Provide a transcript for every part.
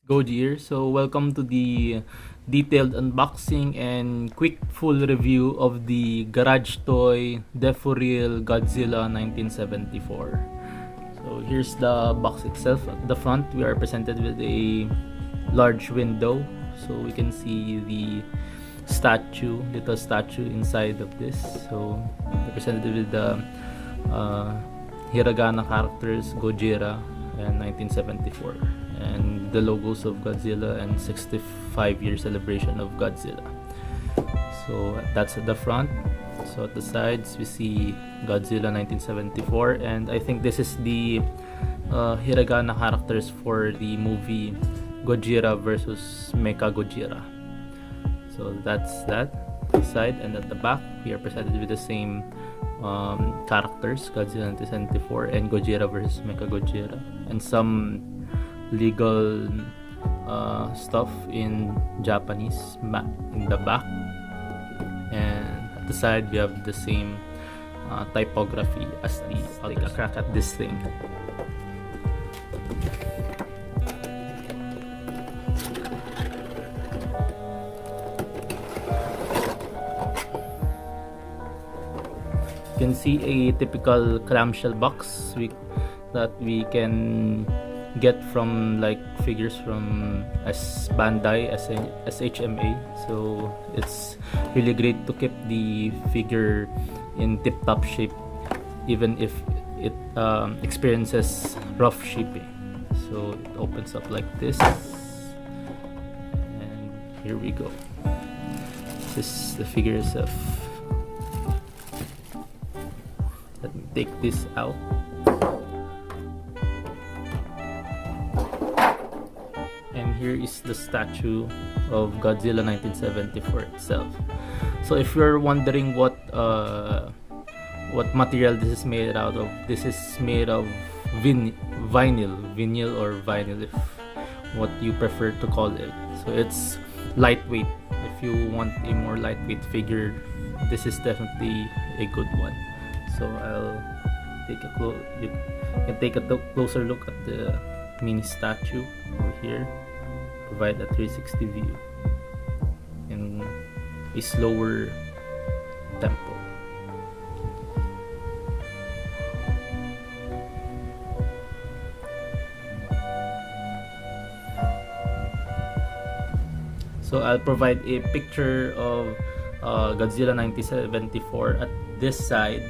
Goji here. So welcome to the detailed unboxing and quick full review of the garage toy Deforeal Godzilla 1974. So here's the box itself. At the front, we are presented with a large window, so we can see the little statue inside of this. So they're presented with the hiragana characters Gojira and 1974, and the logos of Godzilla and 65-year celebration of Godzilla. So that's at the front. So at the sides we see Godzilla 1974, and I think this is the hiragana characters for the movie Gojira versus Mecha Gojira. So that's that side, and at the back we are presented with the same characters, Godzilla 1974 and Gojira versus Mecha Gojira, and some legal stuff in Japanese in the back, and at the side we have the same typography as the take a crack at this thing. You can see a typical clamshell box that we can get from like figures from Bandai, SHMA. So it's really great to keep the figure in tip-top shape even if it experiences rough shipping. So it opens up like this, and here we go. This is the figure itself. Let me take this out. And here is the statue of Godzilla 1974 itself. So if you're wondering what material this is made out of, this is made of vinyl or vinyl, if what you prefer to call it. So it's lightweight. If you want a more lightweight figure, this is definitely a good one. So I'll take you can take a closer look at the mini statue over here. Provide a 360 view in a slower tempo. So I'll provide a picture of Godzilla 1974 at this side,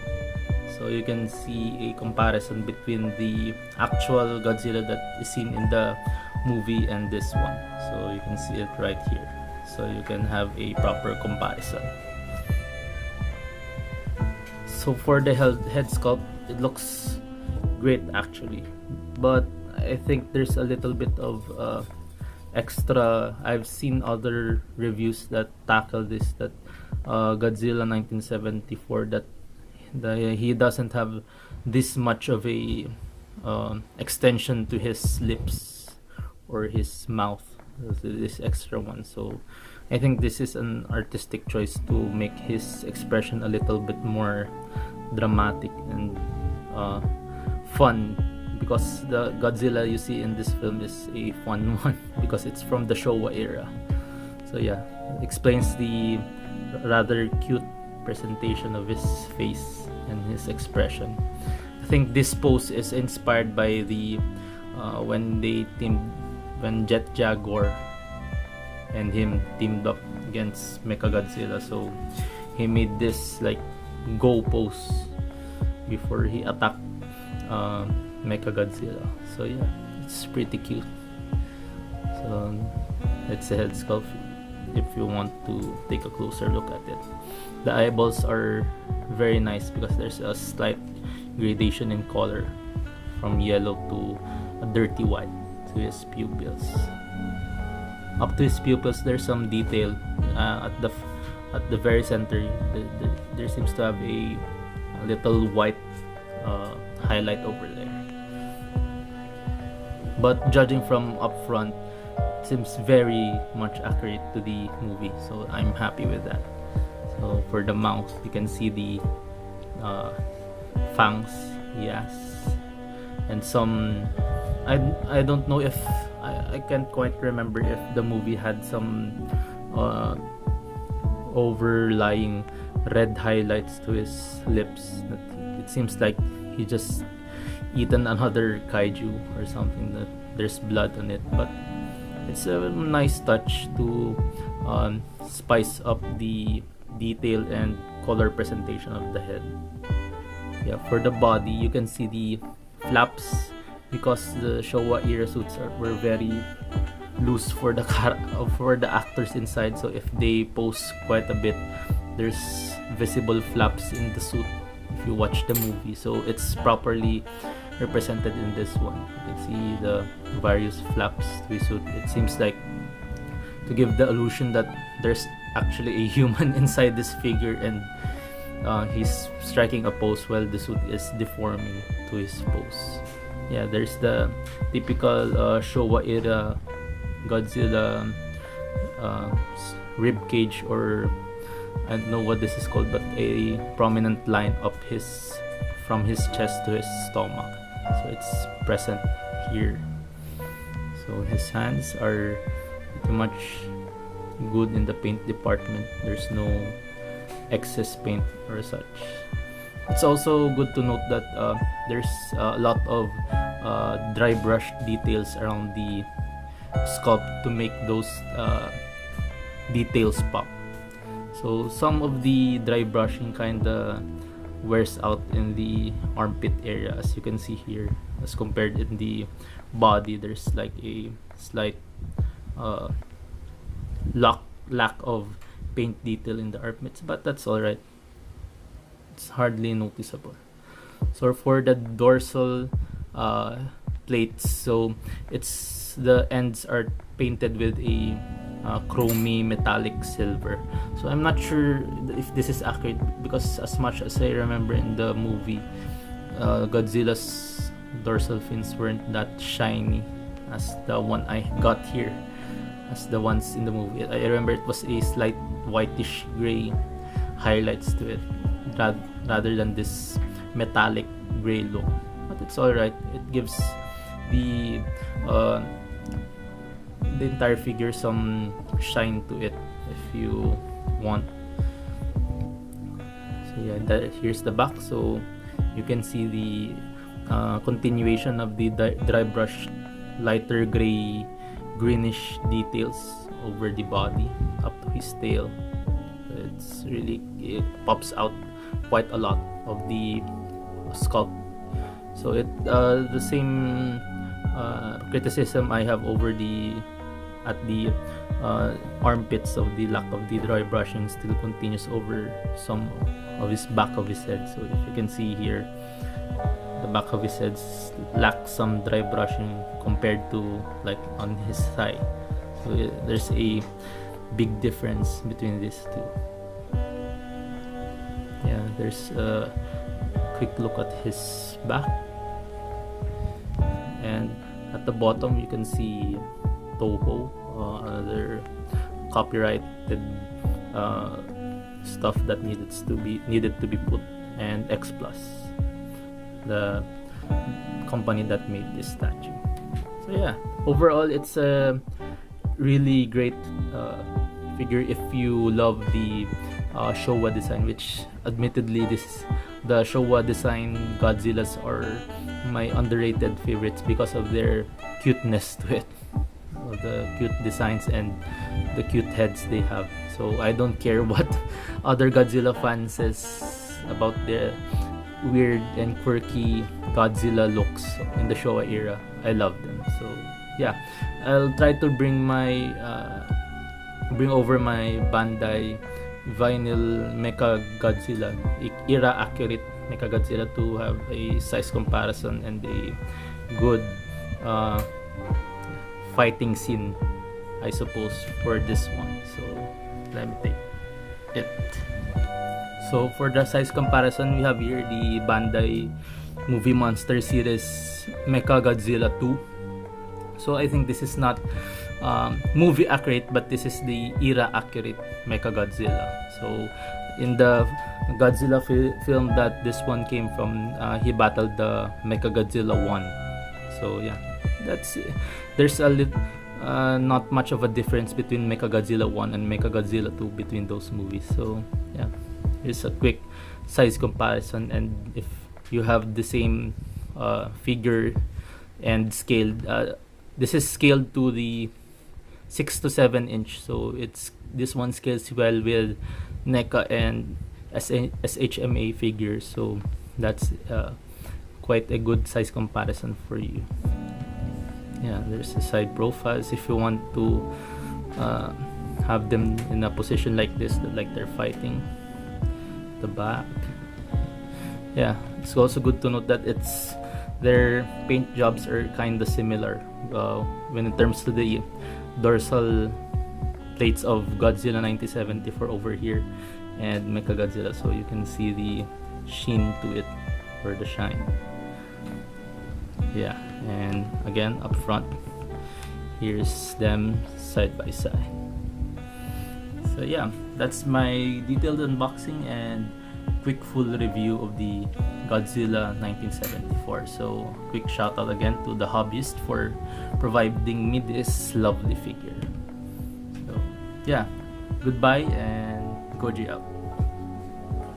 so you can see a comparison between the actual Godzilla that is seen in the movie and this one. So you can see it right here, so you can have a proper comparison. So for the head sculpt, it looks great actually, but I think there's a little bit of extra. I've seen other reviews that tackle this, that Godzilla 1974, that he doesn't have this much of a extension to his lips or his mouth, this extra one. So I think this is an artistic choice to make his expression a little bit more dramatic and fun, because the Godzilla you see in this film is a fun one because it's from the Showa era. So yeah, it explains the rather cute presentation of his face and his expression. I think this pose is inspired by the when Jet Jaguar and him teamed up against Mechagodzilla. So he made this like go pose before he attacked Mechagodzilla. So yeah, it's pretty cute. So it's a head sculpt if you want to take a closer look at it. The eyeballs are very nice because there's a slight gradation in color from yellow to a dirty white to his pupils. Up to his pupils, there's some detail at the very center. There seems to have a little white highlight over there. But judging from up front, it seems very much accurate to the movie, so I'm happy with that. So for the mouth, you can see the fangs, yes, and some I don't know if I can't quite remember if the movie had some uh, overlying red highlights to his lips. It seems like he just eaten another kaiju or something, that there's blood on it. But it's a nice touch to spice up the detail and color presentation of the head. Yeah, for the body, you can see the flaps, because the Showa era suits were very loose for the for the actors inside. So if they pose quite a bit, there's visible flaps in the suit if you watch the movie. So it's properly represented in this one. You can see the various flaps to his suit. It seems like to give the illusion that there's actually a human inside this figure, and he's striking a pose while the suit is deforming to his pose. Yeah, there's the typical Showa era Godzilla rib cage, or I don't know what this is called, but a prominent line up from his chest to his stomach. So it's present here. So his hands are pretty much good in the paint department. There's no excess paint or such. It's also good to note that there's a lot of dry brush details around the sculpt to make those details pop. So some of the dry brushing kinda wears out in the armpit area, as you can see here. As compared in the body, there's like a slight lack of paint detail in the armpits, but that's alright. It's hardly noticeable. So for the dorsal plates, so the ends are painted with a chromey metallic silver. So I'm not sure if this is accurate, because as much as I remember in the movie, Godzilla's dorsal fins weren't that shiny as the one I got here, as the ones in the movie. I remember it was a slight whitish gray highlights to it, rather than this metallic gray look. But it's alright. It gives the entire figure some shine to it if you want. So yeah, here's the back. So you can see the continuation of the dry brush lighter gray greenish details over the body up to his tail. It pops out quite a lot of the sculpt. So the same criticism I have at the armpits of the lack of the dry brushing still continues over some of his back of his head. So if you can see here, the back of his head lacks some dry brushing compared to like on his thigh. So there's a big difference between these two. Yeah, there's a quick look at his back, and at the bottom you can see Toho, another copyrighted stuff that needed to be put, and X Plus, the company that made this statue. So yeah, overall it's a really great figure if you love the Showa design, which admittedly the Showa design Godzillas are my underrated favorites because of their cuteness to it, the cute designs and the cute heads they have. So I don't care what other Godzilla fans says about the weird and quirky Godzilla looks in the Showa era. I love them. So yeah, I'll try to bring over my Bandai vinyl Mecha Godzilla, era accurate Mecha Godzilla, to have a size comparison and a good fighting scene, I suppose, for this one. So let me take it. So for the size comparison, we have here the Bandai Movie Monster Series Mecha Godzilla 2. So I think this is not movie accurate, but this is the era accurate Mecha Godzilla. So in the Godzilla film that this one came from, he battled the Mecha Godzilla 1. So yeah, there's a not much of a difference between Mechagodzilla 1 and Mechagodzilla 2 between those movies. So yeah, here's a quick size comparison, and if you have the same figure and scaled, this is scaled to the 6 to 7 inch, so this one scales well with NECA and SHMA figures, so that's quite a good size comparison for you. Yeah, there's the side profiles if you want to have them in a position like this, like they're fighting. The back. Yeah, it's also good to note that their paint jobs are kind of similar when in terms to the dorsal plates of Godzilla 1974 over here and Mechagodzilla, so you can see the sheen to it, or the shine. Yeah, and again up front, here's them side by side. So yeah, that's my detailed unboxing and quick full review of the Godzilla 1974. So quick shout out again to the hobbyist for providing me this lovely figure. So yeah, goodbye and Goji out.